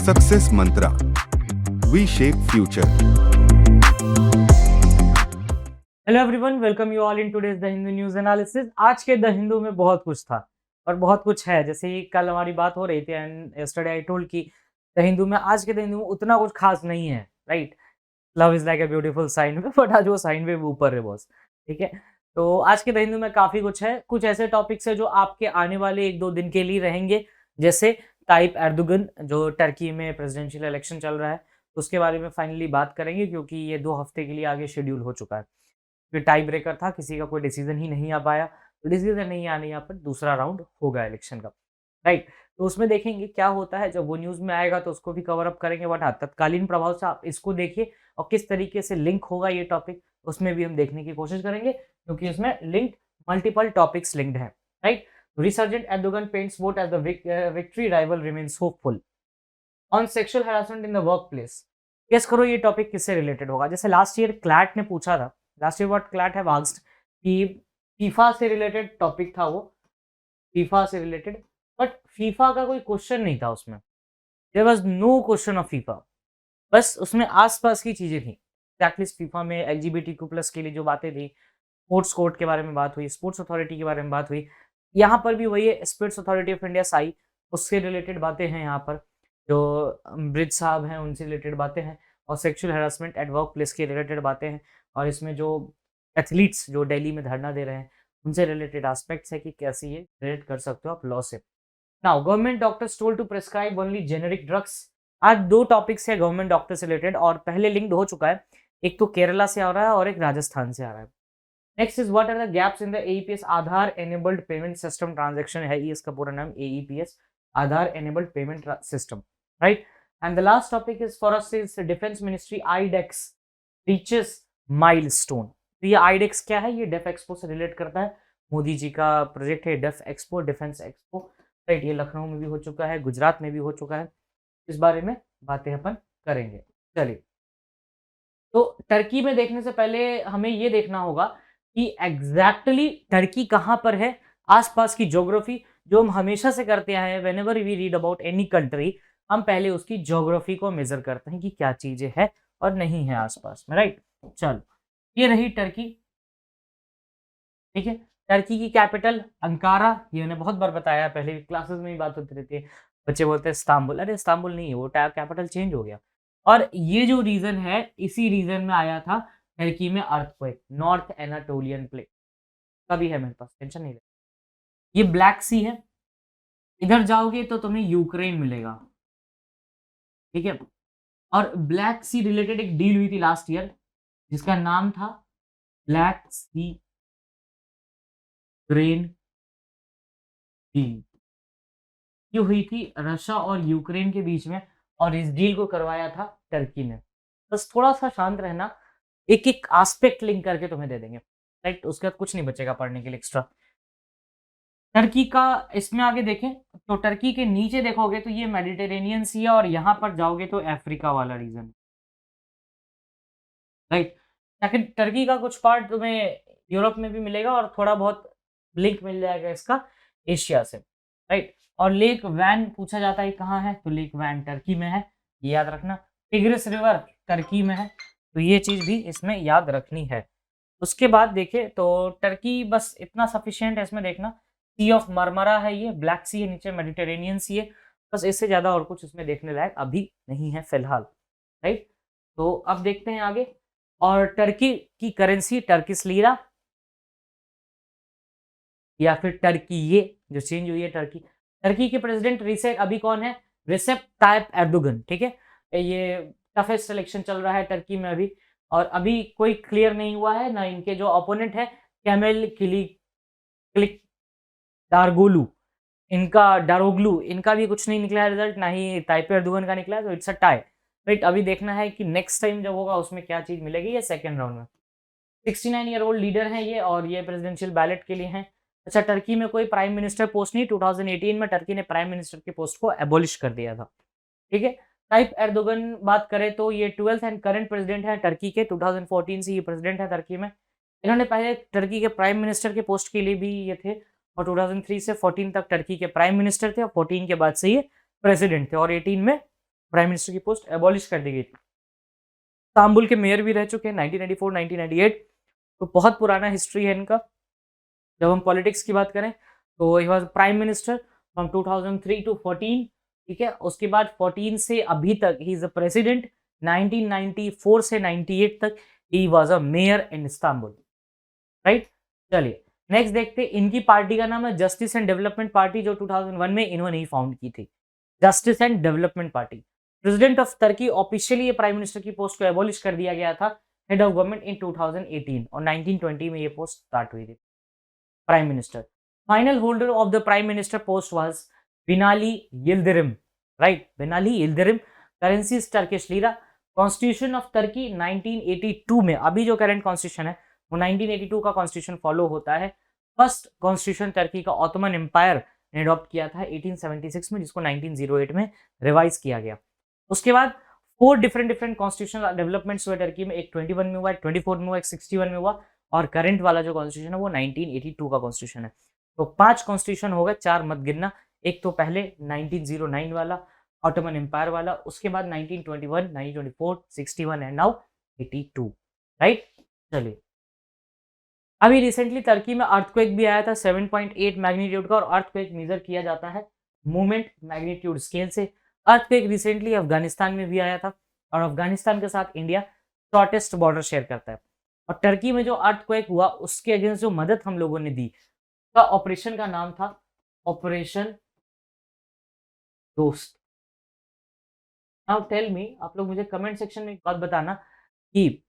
Success Mantra, V shape future. Hello everyone, welcome you all in today's the Hindu news analysis. आज के the Hindu में बहुत कुछ था और बहुत कुछ है। जैसे ही कल हमारी बात हो रही थी एंड यस्टरडे आई टोल्ड कि द हिंदू में, आज के द हिंदू में उतना कुछ खास नहीं है, right. Love is like a beautiful sine wave, but आज वो साइन वे ऊपर है बॉस, ठीक है। तो आज के द हिंदू में काफी कुछ है। कुछ ऐसे टॉपिक्स है जो आपके आने वाले 1-2 दिन के लिए रहेंगे, जैसे ताइप एर्दोगन, जो टर्की में प्रेसिडेंशियल इलेक्शन चल रहा है, उसके बारे में फाइनली बात करेंगे, क्योंकि ये 2 हफ्ते के लिए आगे शेड्यूल हो चुका है। फिर टाई ब्रेकर था, किसी का कोई डिसीजन ही नहीं आ पाया, तो डिसीजन नहीं आने यहाँ पर दूसरा राउंड होगा इलेक्शन का, राइट। तो उसमें देखेंगे क्या होता है, जब वो न्यूज में आएगा तो उसको भी कवर अप करेंगे। बट हाँ, तत्कालीन प्रभाव से आप इसको देखिए और किस तरीके से लिंक होगा ये टॉपिक, उसमें भी हम देखने की कोशिश करेंगे, क्योंकि इसमें लिंक मल्टीपल टॉपिक्स लिंक्ड है, right. Resurgent Erdogan paints vote as the victory rival remains hopeful on sexual harassment in the work place. Guess करो ये टॉपिक किससे रिलेटेड होगा। जैसे लास्ट ईयर क्लैट ने पूछा था, last year what CLAT have asked कि फीफा से रिलेटेड टॉपिक था वो, फीफा से रिलेटेड, बट फीफा का कोई क्वेश्चन नहीं था उसमें। There was no question of FIFA, बस उसमें आसपास की चीजें थी। एटलीस्ट फीफा में LGBTQ+ के लिए जो बातें थी, स्पोर्ट्स कोर्ट के बारे में बात हुई, स्पोर्ट्स अथॉरिटी के बारे में बात हुई। यहाँ पर भी वही है, sports authority of India Sai, उससे रिलेटेड बातें हैं यहाँ पर। जो ब्रिज साहब हैं उनसे रिलेटेड बातें हैं, और sexual harassment at work place के रिलेटेड बातें हैं। और इसमें जो एथलीट्स जो दिल्ली में धरना दे रहे हैं, उनसे रिलेटेड एस्पेक्ट्स है कि कैसे ये रिलेट कर सकते हो आप लॉ से। Now government doctors told to prescribe only generic drugs. आज 2 टॉपिक्स है गवर्नमेंट डॉक्टर से रिलेटेड, और पहले लिंक्ड हो चुका है। एक तो केरला से आ रहा है और एक राजस्थान से आ रहा है। Next is what are the gaps in the AEPS Aadhaar enabled payment system transaction है, ये इसका पूरा नाम AEPS, Aadhaar enabled payment system, right. And the last topic is for us is defence ministry IDEX reaches milestone. तो ये IDEX क्या है, ये डेफ एक्सपो से रिलेट करता है। मोदी जी का प्रोजेक्ट है def expo, defence expo, right. ये लखनऊ में भी हो चुका है, गुजरात में भी हो चुका है। इस बारे में बातें अपन करेंगे। चलिए, तो टर्की में देखने से पहले हमें ये देखना होगा कि एग्जैक्टली टर्की कहाँ पर है। आसपास की ज्योग्राफी जो हम हमेशा से करते आए हैं, whenever we read about any country, हम पहले उसकी ज्योग्राफी को मेजर करते हैं कि क्या चीजें है और नहीं है आसपास में, राइट। चलो, ये रही टर्की, ठीक है। टर्की की कैपिटल अंकारा, ये मैंने बहुत बार बताया है, पहले क्लासेस में ही बात होती रहती है। बच्चे बोलते हैं इस्तांबुल, अरे इस्तांबुल नहीं है, वो कैपिटल चेंज हो गया। और ये जो रीजन है, इसी रीजन में आया था टर्की में अर्थक्वेक, नॉर्थ एनाटोलियन प्लेट का भी है मेरे पास, टेंशन नहीं ले। ये ब्लैक सी है, इधर जाओगे तो तुम्हें यूक्रेन मिलेगा, ठीक है। और ब्लैक सी रिलेटेड एक डील हुई थी लास्ट ईयर, जिसका नाम था ब्लैक सी ग्रेन डील। ये हुई थी रशिया और यूक्रेन के बीच में, और इस डील को करवाया था टर्की ने। बस थोड़ा सा शांत रहना, एक एक एस्पेक्ट लिंक करके तुम्हें दे देंगे, राइट। उसके बाद कुछ नहीं बचेगा पढ़ने के लिए एक्स्ट्रा। टर्की का इसमें आगे देखें तो टर्की के नीचे देखोगे तो ये मेडिटेरेनियन सी है, और यहाँ पर जाओगे तो अफ्रीका वाला रीजन, राइट। ताकि टर्की का कुछ पार्ट तुम्हें यूरोप में भी मिलेगा, और थोड़ा बहुत लिंक मिल जाएगा इसका एशिया से, राइट। और लेक वैन पूछा जाता है कहाँ है, तो लेक वैन टर्की में है, ये याद रखना। टिग्रिस रिवर टर्की में है, तो ये चीज भी इसमें याद रखनी है। उसके बाद देखे तो टर्की बस इतना सफिशियंट है इसमें देखना। सी ऑफ मरमरा है, ये ब्लैक सी है, नीचे मेडिटेरेनियन सी है, बस इससे ज्यादा और कुछ इसमें देखने लायक अभी नहीं है फिलहाल, राइट। तो अब देखते हैं आगे। और टर्की की करेंसी टर्किश लीरा, या फिर टर्की ये जो चेंज हुई है टर्की। टर्की के प्रेसिडेंट रिसेप अभी कौन है, रिसेप ताइप एर्दोगन, ठीक है। ये टफेस्ट इलेक्शन चल रहा है टर्की में अभी, और अभी कोई क्लियर नहीं हुआ है ना। इनके जो ओपोनेंट है कैमेल क्लिक डारगोलू, इनका डारोग्लू, इनका भी कुछ नहीं निकला है रिजल्ट, ना ही ताइप एर्दोगन का निकला है, तो इट्स अ टाई, राइट। अभी देखना है कि नेक्स्ट टाइम जब होगा उसमें क्या चीज मिलेगी, ये सेकेंड राउंड में। 69 ईयर ओल्ड लीडर हैं ये, और ये प्रेसिडेंशियल बैलेट के लिए हैं। अच्छा, टर्की में कोई प्राइम मिनिस्टर पोस्ट नहीं, 2018 में टर्की ने प्राइम मिनिस्टर के पोस्ट को एबोलिश कर दिया था, ठीक है। ताइप एर्दोगन बात करें तो ये 12th एंड करंट प्रेसिडेंट है टर्की के, 2014 से ये प्रेसिडेंट है टर्की में। इन्होंने पहले टर्की के प्राइम मिनिस्टर के पोस्ट के लिए भी ये थे, और 2003 से 14 तक टर्की के प्राइम मिनिस्टर थे, और 14 के बाद से ये प्रेसिडेंट थे, और 18 में प्राइम मिनिस्टर की पोस्ट एबॉलिश कर दी गई थी। इस्तांबुल के मेयर भी रह चुके हैं 1994 1998, तो बहुत पुराना हिस्ट्री है इनका। जब हम पॉलिटिक्स की बात करें तो he was prime minister from 2003 to 14, ठीक है। उसके बाद 14 से अभी तक ही इज अ प्रेसिडेंट। 1994 से 98 तक he was a mayor in Istanbul, right. चलिए नेक्स्ट देखते हैं, इनकी पार्टी का नाम है जस्टिस एंड डेवलपमेंट पार्टी, जो 2001 में इन्होंने ही फाउंड की थी, justice and development party. President of Turkey, officially ये प्राइम मिनिस्टर की पोस्ट को एबॉलिश कर दिया गया था हेड ऑफ गवर्नमेंट इन 2018 और 1920 में ये पोस्ट स्टार्ट हुई थी prime minister. Final holder of the prime minister post was Binali Yildirim, right, Binali Yildirim. Currency is Turkish lira. Constitution of Turkey 1982 में, अभी जो करंट कॉन्स्टिट्यूशन है वो 1982 का कॉन्स्टिट्यूशन फॉलो होता है। फर्स्ट कॉन्स्टिट्यूशन टर्की का ऑटोमन एम्पायर ने अडॉप्ट किया था 1876 में, जिसको 1908 में रिवाइज किया गया। उसके बाद 4 डिफरेंट कॉन्स्टिट्यूशनल डेवलपमेंट्स हुए टर्की में, एक 21 में हुआ, एक 24 में हुआ, एक 61 में हुआ, और करंट वाला जो कॉन्स्टिट्यूशन है वो 1982 का कॉन्स्टिट्यूशन है। तो 5 कॉन्स्टिट्यूशन हो गए, 4 मत गिनना। एक तो पहले 1909 वाला ऑटोमन एम्पायर वाला, उसके बाद 1921, 1924, 61 एंड नाउ 82, राइट। चलिए अभी रिसेंटली टर्की में अर्थक्वेक भी आया था 7.8 मैग्नीट्यूड का, और अर्थक्वेक मेजर किया जाता है मूवमेंट मैग्नीट्यूड स्केल से। अर्थक्वेक रिसेंटली अफगानिस्तान में भी आया था, और अफगानिस्तान के साथ इंडिया शॉर्टेस्ट बॉर्डर शेयर करता है। और टर्की में जो अर्थक्वेक हुआ उसके अगेंस्ट जो मदद हम लोगों ने दी, का ऑपरेशन का नाम था ऑपरेशन दोस्त। नाउ टेल मी, आप लोग मुझे कमेंट सेक्शन में एक बात बताना कि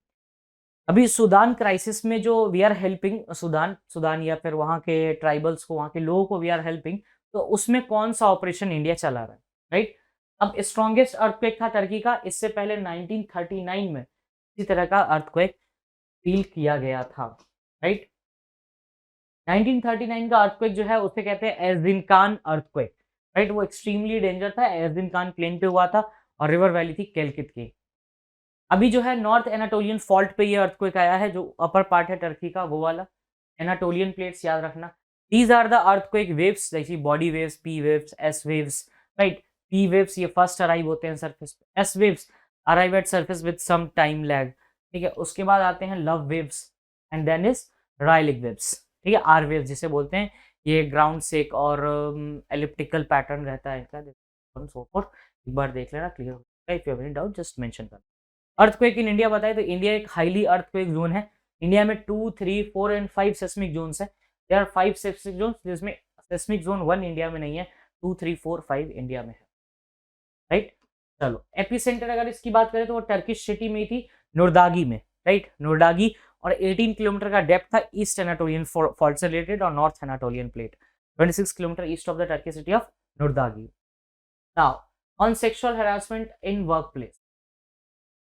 अभी सूडान क्राइसिस में जो वी आर हेल्पिंग सूडान या फिर वहाँ के ट्राइबल्स को, वहाँ के लोगों को वी आर हेल्पिंग, तो उसमें कौन सा ऑपरेशन इंडिया चला रहा है, राइट। अब स्ट्रॉन्गेस्ट अर्थक्वेक था टर्की का, इससे पहले 1939 में इसी तरह का अर्थक्वेक फील किया गया था, राइट। 1939 का अर्थक्वेक जो है उसे कहते हैं एर्जिनकान अर्थक्वेक, राइट। वो एक्सट्रीमली डेंजर था, एर्जिनकान प्लेन पे हुआ था और रिवर वैली थी केलकित की। अभी जो है नॉर्थ एनाटोलियन फॉल्ट पे ये अर्थक्वेक आया है, जो अपर पार्ट है टर्की का वो वाला। एनाटोलियन प्लेट्स याद रखना। These are the earthquake waves, जैसे body waves, P waves, S waves, right. P waves ये फर्स्ट अराइव होते हैं सरफेस पे, S waves arrive at surface with some time lag, ठीक है। उसके बाद आते हैं love waves and then is Rayleigh waves, ठीक है। आर वेव्स जिसे बोलते हैं, ये ग्राउंड सेक और एलिप्टिकल पैटर्न रहता है इनका, एक बार देख लेना, क्लियर होगा। If you have any doubt just mention कर। अर्थक्वेक इन इंडिया बताए तो इंडिया एक हाईली अर्थक्वेक जोन है। इंडिया में 2, 3, 4 एंड 5 सेस्मिक जोन्स है। देयर आर 5 सेस्मिक जोन्स, जिसमें सेस्मिक जोन 1 इंडिया में नहीं है, 2, 3, 4, 5 इंडिया में है, राइट। चलो एपिसेंटर अगर इसकी बात करें तो वो टर्किश सिटी में थी, नोरदागी में, राइट, नोरदागी। और 18 किलोमीटर का डेप्थ था ईस्ट एनाटोलियन फॉल्ट से रिलेटेड, और North Anatolian plate 26 kilometre east of the Turkey city of Nurdagi. Now on sexual harassment in workplace,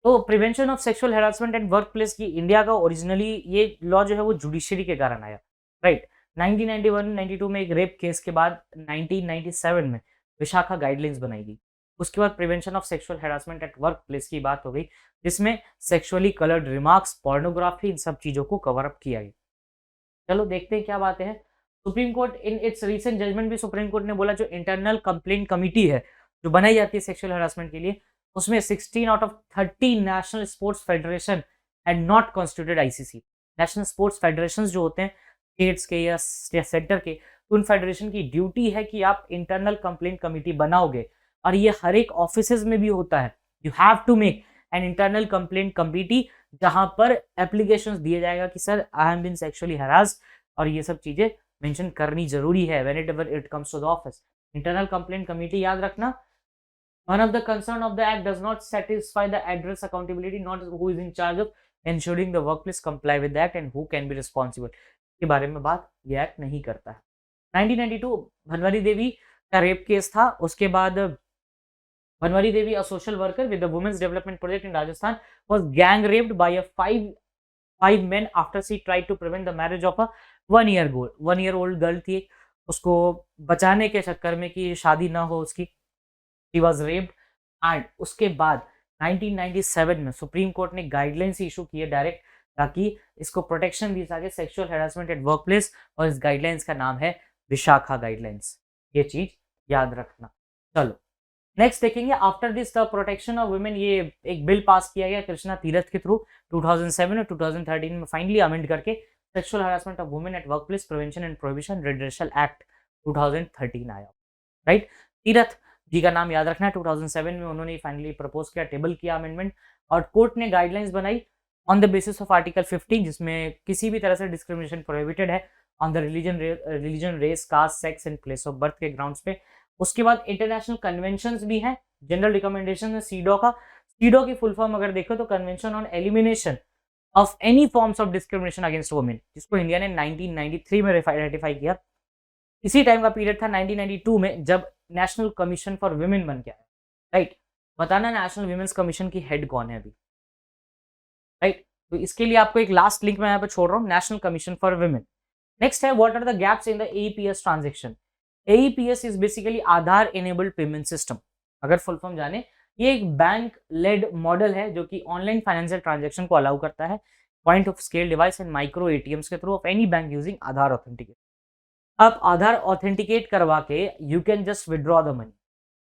तो prevention of sexual harassment and workplace की India का originally ये law जो है वो judiciary के कारण आया, राइट। 1991-92 में एक रेप केस के बाद 1997 में विशाखा गाइडलाइंस बनाई गई। उसके बाद prevention of sexual harassment at work place की बात हो गई, जिसमें सेक्सुअली कलर्ड रिमार्क्स, पोर्नोग्राफी, इन सब चीजों को कवर अप किया गया। चलो देखते हैं क्या बातें हैं। Supreme Court in its recent judgment भी सुप्रीम कोर्ट ने बोला जो इंटरनल कंप्लेंट कमिटी है जो बनाई जाती है सेक्सुअल हैरासमेंट के लिए, उसमें 16 out of 30 national sports federation and not constituted ICC. National sports federations जो होते हैं स्टेट्स के या सेंटर के, उन फेडरेशन की ड्यूटी है कि आप इंटरनल कंप्लेंट कमिटी बनाओगे, और ये हर एक ऑफिसेज में भी होता है। You have to make an internal complaint committee जहां पर एप्लीकेशंस दिए जाएगा कि sir I have been sexually harassed, और ये सब चीजें मेंशन करनी जरूरी है whenever it comes to the office. Internal complaint committee याद रखना, one of the concern of the act does not satisfy the address accountability, not who is in charge of ensuring the workplace comply with the act and who can be responsible, के बारे में बात ये act नहीं करता है। 1992 भनवरी देवी का rape case था। उसके बाद भनवरी देवी, a social worker with the women's development project in Rajasthan, was gang raped by a five men after she tried to prevent the marriage of a 1-year-old girl थी। उसको बचाने के चक्कर में कि शादी ना हो उसकी, she was raped, and उसके बाद 1997 में सुप्रीम कोर्ट ने गाइडलाइंस इशू किए डायरेक्ट, ताकि इसको प्रोटेक्शन दी सके sexual harassment at work place, और इस गाइडलाइंस का नाम है विशाखा गाइडलाइंस। ये चीज याद रखना। चलो नेक्स्ट देखेंगे after this the protection of women, ये एक बिल पास किया गया कृष्णा तीरथ के थ्रू 2007 और 2013 में फाइनली अमेंड करके sexual harassment of women at workplace prevention and prohibition redressal act 2013 आया, राइट। तीरथ जी का नाम याद रखना है। 2007 में उन्होंने फाइनली प्रपोज किया, टेबल किया अमेंडमेंट, और कोर्ट ने गाइडलाइंस बनाई on the basis of article 15, जिसमें किसी भी तरह से डिस्क्रिमिनेशन प्रोहिबिटेड है on the religion, race, caste, sex and place of birth के ग्राउंड्स पे। उसके बाद इंटरनेशनल कन्वेंशंस भी हैं, जनरल रिकमेंडेशन है सीडो का। सीडो की फुल फॉर्म अगर देखो तो convention on elimination of any forms of discrimination against women, जिसको इंडिया ने 1993 में रेटिफाई किया। इसी टाइम का पीरियड था 1992 में जब नेशनल कमीशन फॉर वुमेन बन के आया, राइट। बताना नेशनल वुमेन्स कमीशन की हेड कौन है अभी, राइट। तो इसके लिए आपको एक लास्ट लिंक मैं यहाँ पे छोड़ रहा हूँ, national commission for women. Next है what are the gaps in the AEPS transaction. AEPS is basically Aadhaar enabled payment system. अगर फुल फॉर्म जाने, ये एक बैंक लेड मॉडल है जो कि ऑनलाइन फाइनेंशियल ट्रांजैक्शन को अलाउ करता है point of scale device and micro ATMs के through of any bank using Aadhaar authentication. अब आधार ऑथेंटिकेट करवा के you can just withdraw the money,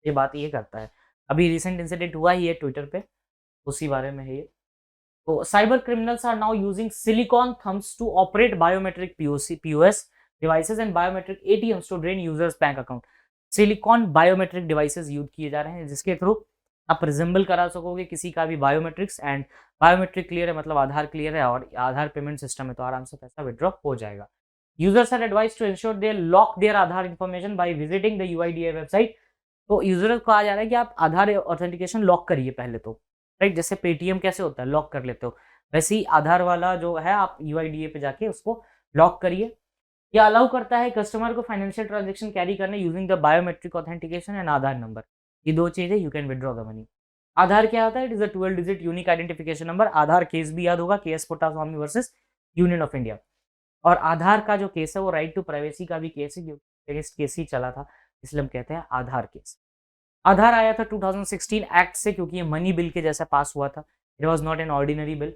ये बात ये करता है। अभी रिसेंट इंसिडेंट हुआ ही है ट्विटर पे, उसी बारे में है ये। तो cyber criminals are now using silicon thumbs to operate biometric POS devices and biometric ATMs to drain users bank account. Silicon biometric devices use किए जा रहे हैं जिसके थ्रू आप रिजेंबल करा सकोगे किसी का भी बायोमेट्रिक्स, एंड बायोमेट्रिक क्लियर है मतलब आधार क्लियर है और आधार पेमेंट सिस्टम है, तो आराम से पैसा विड्रॉ हो जाएगा। Users are advised to ensure they lock their Aadhaar information by visiting the UIDAI website. तो यूजर्स को कहा जा रहा है कि आप आधार ऑथेंटिकेशन लॉक करिए पहले तो, राइट। जैसे पेटीएम कैसे होता है लॉक कर लेते हो, वैसे ही आधार वाला जो है आप यूआईडीएआई पे जाके उसको लॉक करिए। यह अलाउ करता है कस्टमर को फाइनेंशियल ट्रांजैक्शन कैरी करने using the biometric authentication and Aadhaar number. ये दो चीजें you can withdraw the money. Aadhaar क्या होता है? It is a 12 digit unique identification number. Aadhaar case भी याद होगा, KS Puttaswamy versus Union of India. और आधार का जो केस है वो राइट टू प्राइवेसी का भी केस है, क्योंकि केस ही चला था, इसलिए हम कहते हैं आधार केस। आधार आया था 2016 एक्ट से, क्योंकि ये मनी बिल के जैसा पास हुआ था। It was not an ordinary bill.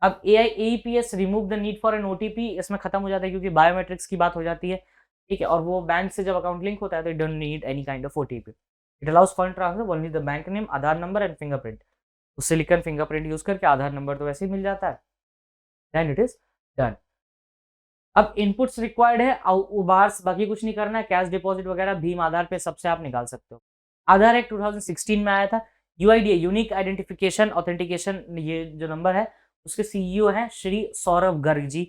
अब AEPS remove the need for an OTP इसमें खत्म हो जाता है, क्योंकि बायोमेट्रिक्स की बात हो जाती है, ठीक है। और वो बैंक से जब अकाउंट लिंक होता है तो it don't need any kind of OTP. It allows fund transfer only the bank name, Aadhaar number and fingerprint. तो सिलिकॉन फिंगरप्रिंट यूज करके आधार नंबर तो वैसे ही मिल जाता है, देन इट इज डन। अब इनपुट्स रिक्वायर्ड है, बाहर बाकी कुछ नहीं करना है, कैश डिपॉजिट वगैरह भीम आधार पे सबसे आप निकाल सकते हो। आधार एक्ट 2016 में आया था। यूआईडीए यूनिक आइडेंटिफिकेशन ऑथेंटिकेशन, ये जो नंबर है उसके सीईओ हैं श्री सौरभ गर्ग जी।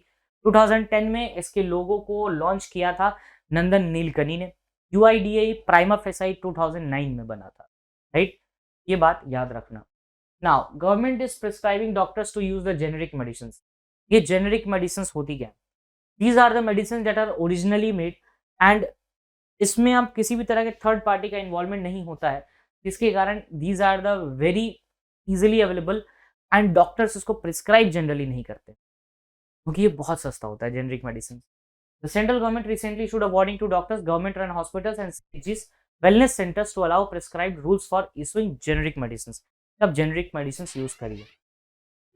2010 में इसके लोगो को लॉन्च किया था नंदन नीलकनी ने। यूआईडीए प्राइमा फेसाई 2009 में बना था, राइट। ये बात याद रखना। Now government is prescribing doctors to use the generic medicine. ये जेनेरिक मेडिसिन होती क्या है? These are the medicines that are originally made, and इसमें आप किसी भी तरह के थर्ड पार्टी का इन्वॉल्वमेंट नहीं होता है, जिसके कारण these are the very easily available and doctors इसको प्रिस्क्राइब जनरली नहीं करते, क्योंकि ये बहुत सस्ता होता है generic medicine. The central government recently issued a warning to doctors, government run hospitals and CGs, wellness centers to allow prescribed rules for issuing generic medicines। तब जेनरिक मेडिसिन यूज करिए।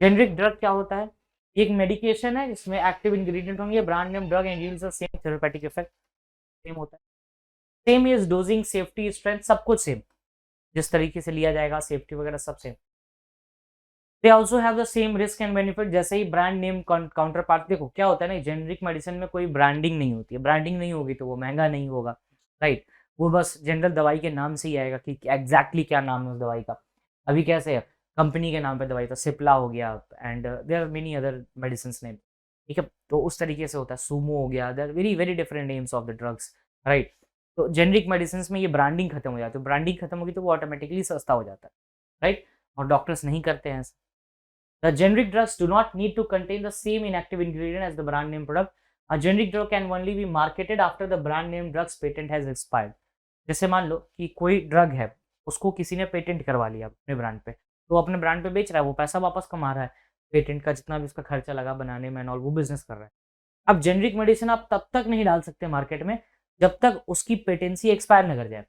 जेनरिक ड्रग क्या होता है? एक medication है जिसमें active ingredient होंगे, brand name, drug and yields the same therapeutic effect, same होता है। Same is dosing, safety, strength, सब कुछ सेम, जिस तरीके से लिया जाएगा सेफ्टी वगैरह सब same. They also have the same risk and benefit, जैसे ही ब्रांड नेम काउंटर पार्ट। देखो क्या होता है ना, जेनरिक मेडिसिन में कोई ब्रांडिंग नहीं होती है, ब्रांडिंग नहीं होगी तो वो महंगा नहीं होगा, राइट। वो बस जनरल दवाई के नाम से ही आएगा कि एग्जैक्टली क्या नाम है उस दवाई का। अभी कैसे है, कंपनी के नाम पे दवाई, तो सिप्ला हो गया and there are many other medicine name, ठीक है। तो उस तरीके से होता है, सूमो हो गया, there very very different names of the drugs, right. तो जेनरिक मेडिसिन में ये ब्रांडिंग खत्म हो जाती है, ब्रांडिंग खत्म होगी तो वो ऑटोमेटिकली सस्ता हो जाता है, राइट। और डॉक्टर्स नहीं करते हैं। The generic drugs do not need to contain the same inactive ingredient as the brand name product. A generic drug can only be marketed after the brand name drugs patent has expired. जैसे मान लो कि कोई drug है, उसको किसी ने patent करवा लिया अपने ब्रांड पे, तो अपने ब्रांड पे बेच रहा है, वो पैसा वापस कमा रहा है, पेटेंट का जितना भी उसका खर्चा लगा बनाने में और वो बिजनेस कर रहा है। अब जेनरिक मेडिसिन आप तब तक नहीं डाल सकते मार्केट में जब तक उसकी पेटेंसी एक्सपायर न कर जाए।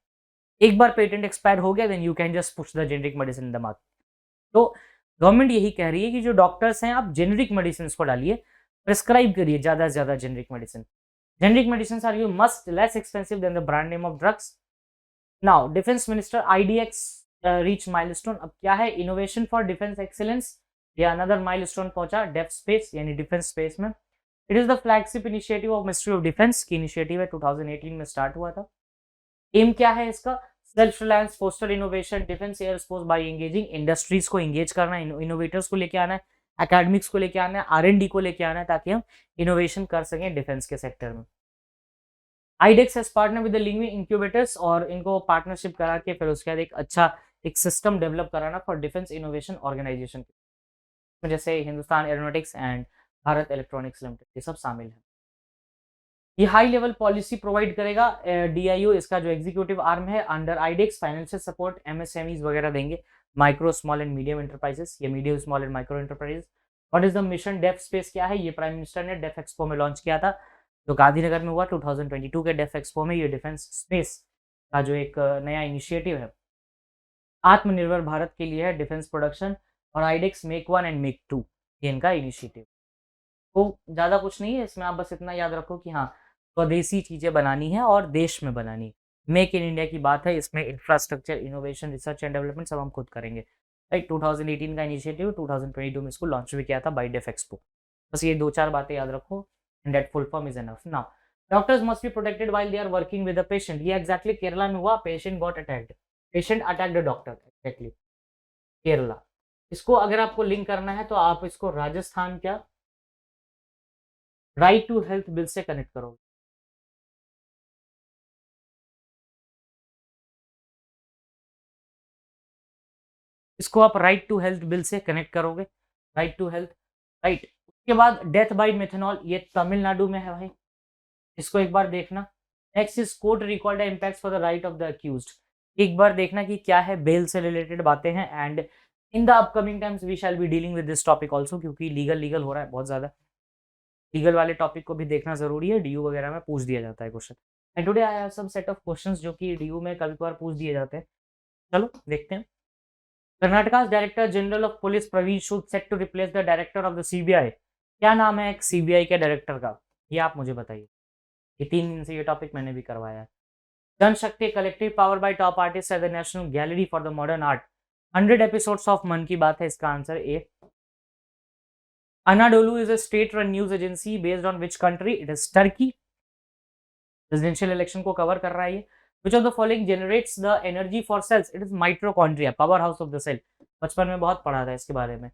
एक बार पेटेंट एक्सपायर हो गया then you can just push the generic medicine in the market. तो गवर्नमेंट यही कह रही है कि जो डॉक्टर्स हैं आप जेनरिक मेडिसिन को डालिए, प्रिस्क्राइब करिए ज्यादा से ज्यादा generic medicine. Generic medicine are you must less expensive than the brand name of drugs, now defence minister IDX reach milestone. अब क्या है, इनोवेशन फॉर डिफेंस एक्सीलेंस, ये अनदर माइलस्टोन पहुंचा डेफ स्पेस यानी डिफेंस स्पेस में। It is the flagship initiative of ministry of defence की initiative है, 2018 में स्टार्ट हुआ था। एम क्या है इसका, self reliance, foster innovation, defence airspace by engaging industries को एंगेज करना है, इनोवेटर्स को लेके आना है, एकेडमिक्स को लेके आना है, R&D को लेके आना है, ताकि हम इनोवेशन कर सकें डिफेंस के सेक्टर में। IDEX has partner with the लिंग्वी इंक्यूबेटर्स, और इनको पार्टनरशिप करा के फिर उसके बाद एक अच्छा एक सिस्टम डेवलप कराना फॉर डिफेंस इनोवेशन ऑर्गेनाइजेशन, जैसे Hindustan Aeronautics and Bharat Electronics Limited, ये सब शामिल है। ये हाई लेवल पॉलिसी प्रोवाइड करेगा, DIO इसका जो एग्जीक्यूटिव आर्म है under iDEX, financial support MSMEs वगैरह देंगे, micro small and medium enterprises, ये medium small and micro enterprises. What is the mission Def Space क्या है, ये प्राइम मिनिस्टर ने डेफ एक्सपो में लॉन्च किया था, जो गांधीनगर में हुआ 2022 के डेफ एक्सपो में। ये डिफेंस स्पेस का जो एक नया इनिशिएटिव है आत्मनिर्भर भारत के लिए है, डिफेंस प्रोडक्शन, और आईडेक्स मेक 1 एंड मेक 2 ये इनका इनिशिएटिव। तो ज़्यादा कुछ नहीं है इसमें, आप बस इतना याद रखो कि हाँ स्वदेशी चीज़ें बनानी है और देश में बनानी है। मेक इन इंडिया की बात है, इसमें infrastructure, innovation, research and development सब हम खुद करेंगे, राइट। 2018 का इनिशिएटिव, 2022 में इसको लॉन्च भी किया था बाय डेफ एक्सपो। बस ये 2-4 बातें याद रखो, and that full form is enough. Now doctors must be protected while they are working with the patient, ये एग्जैक्टली केरला में हुआ, patient got attacked, patient attacked the doctor, exactly Kerala. इसको अगर आपको लिंक करना है तो आप इसको राजस्थान क्या राइट टू हेल्थ बिल से कनेक्ट करोगे। इसको आप राइट टू हेल्थ बिल से कनेक्ट करोगे, राइट टू हेल्थ, राइट। उसके बाद डेथ बाय मेथनॉल, ये तमिलनाडु में है भाई, इसको एक बार देखना। Next is court record impacts for the right of the accused, एक बार देखना कि क्या है, बेल से रिलेटेड बातें हैं, and in the upcoming times we shall be dealing with this topic also, क्योंकि लीगल हो रहा है बहुत ज्यादा, लीगल वाले टॉपिक को भी देखना जरूरी है, DU वगैरह में पूछ दिया जाता है question. And today I have some set of questions जो कि DU में कभी कभार पूछ दिए जाते हैं, चलो देखते हैं। Karnataka director general of police Praveen Sood set to replace the director of the CBI, क्या नाम है एक CBI के डायरेक्टर का, ये आप मुझे बताइए। ये 3 दिन से ये टॉपिक मैंने भी करवाया है। Janshakti collective power by top artist at the National Gallery for the Modern Art, 100 episodes of Mann ki Baat है, इसका answer A. Anadolu is a state-run news agency based on which country? It is Turkey. Presidential election को cover कर रहा है ये। Which of the following generates the energy for cells? It is mitochondria, powerhouse of the cell. बचपन में बहुत पढ़ा था इसके बारे में।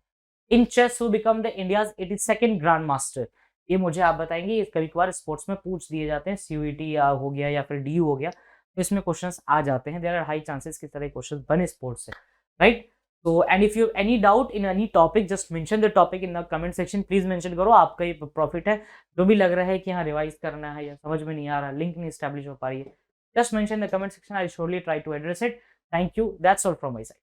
In chess, who become the India's 82nd grandmaster? ये मुझे आप बताएंगे, ये कभी कभार स्पोर्ट्स में पूछ दिए जाते हैं, CUET या हो गया या फिर DU हो गया, तो इसमें क्वेश्चंस आ जाते हैं। देयर आर हाई चांसेस की तरह क्वेश्चंस बने स्पोर्ट्स से, right. So and if you have any doubt in any topic, just mention the topic in the comment section. Please mention करो, आपका ये प्रॉफिट है। जो भी लग रहा है कि हाँ रिवाइज करना है या समझ में नहीं आ रहा, लिंक नहीं स्टैब्लिश हो पा रही है, just mention in the comment section. I'll surely try to address it. Thank you. That's all from my side.